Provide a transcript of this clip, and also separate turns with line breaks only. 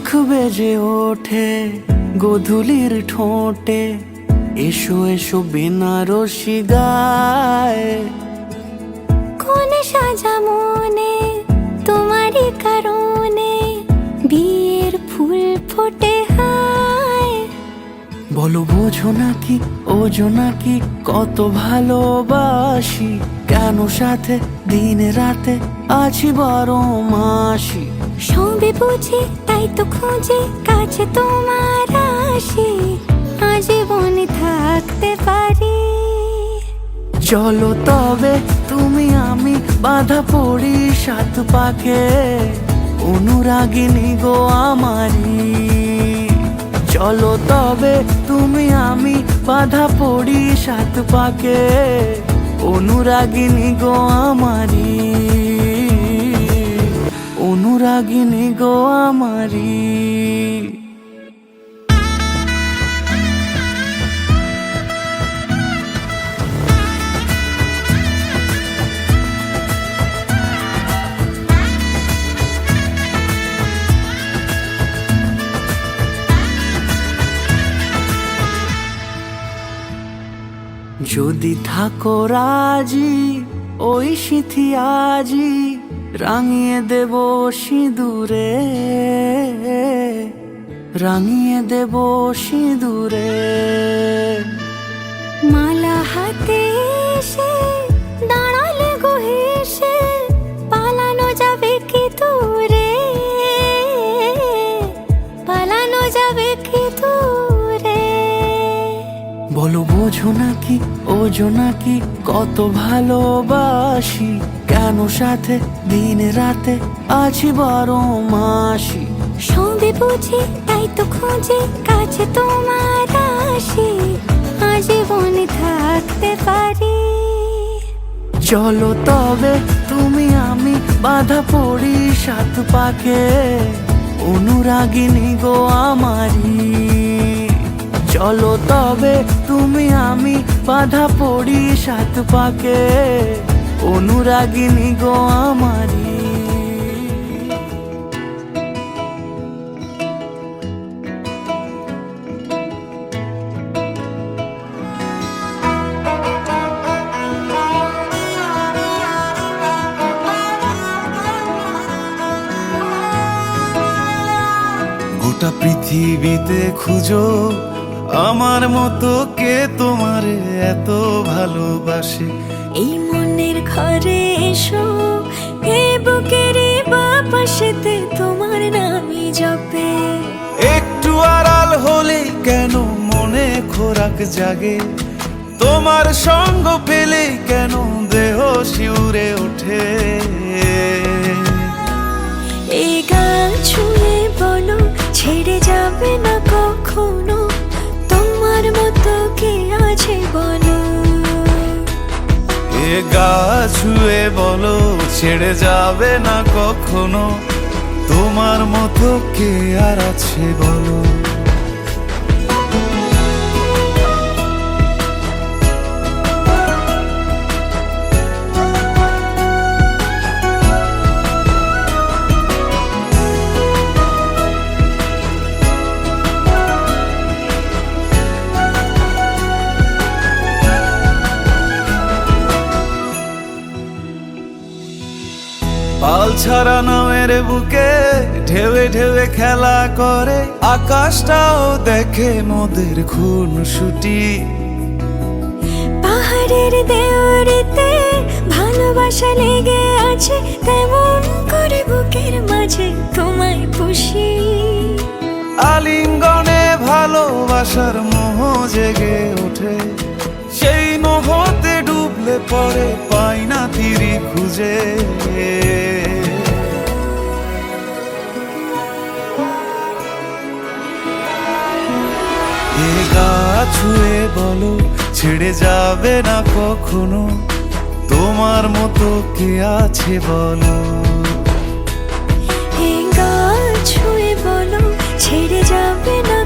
শাঁখ বেজে ওঠে গোধূলির ঠোঁটে, এসো এসো বেনারসি গায়।
কোন সাজা মনে তোমারই কারণে, বিয়ের ফুল ফোটে হায়।
বলো বোঝো নাকি ওজো নাকি কত ভালোবাসি, কেন সাথে দিনে রাতে আছি 12 মাসি।
সবে বুঝি তাই তো খুঁজে কাছে তোমার আসি, আজীবনে থাকতে পারি।
চলো তবে তুমি আমি বাঁধা পড়ি 7 পাকে, অনুরাগিনী গো আমারি। চলো তবে তুমি আমি বাঁধা পড়ি 7 পাকে, অনুরাগিনী গো আমারি, অনুরাগিনী গো আমারি। যদি থাকো রাজি ওই সিঁথি আজি, রাঙিয়ে দেব সিঁদুরে, রাঙিয়ে দেব সিঁদুরে।
মালা হাতে এসে দাঁড়ালে গো হেসে, পালানো যাবে কি দূরে, পালানো যাবে কি দূরে।
বলো বোঝো নাকি ওজো নাকি কত ভালোবাসি, কেন সাথে দিনে রাতে আছি 12 মাসি।
সবে বুঝি তাই তো খুঁজে কাছে তোমার আসি, আজীবনে থাকতে পারি।
চলো তবে তুমি আমি বাঁধা পড়ি 7 পাকে, অনুরাগিনী গো আমারি। চলো তবে তুমি আমি বাঁধা পড়ি 7 পাকে, অনুরাগিনী গো আমারি।
গোটা পৃথিবীতে খুঁজো আমার মতো কে তোমারে এত ভালোবাসে।
এই মনের ঘরে এসো, এ বুকের বাপাশেতে তোমার নামই জপে।
একটু আড়াল হলে কেন মনে খোরাক জাগে, তোমার সঙ্গ পেলে কেন দেহ শিউরে ওঠে।
এই গান ছুঁয়ে বলো ছেড়ে যাবে না কখনো, তোমার মতো কে আছে বলো।
এ গা ছুঁয়ে বলো ছেড়ে যাবে না কখনো, তোমার মতো কে আর আছে বলো। পাল ছাড়া নামের বুকে ঢেউে ঢেউে খেলা করে, আকাশটাও দেখে মোদের খুনসুটি।
পাহাড়ের দেওয়ারিতে ভালোবাসা লেগে আছে, তেমন করে বুকের মাঝে তোমায় পুষি।
আলিঙ্গনে ভালোবাসার মোহ জেগে ওঠে, সেই মোহতে ডুবলে পরে পাই না তীরি খুঁজে। এ গা ছুঁয়ে বলো ছেড়ে যাবে না কখনো, তোমার মতো কে আছে বলো।
এই গা ছুঁয়ে বলো ছেড়ে যাবে না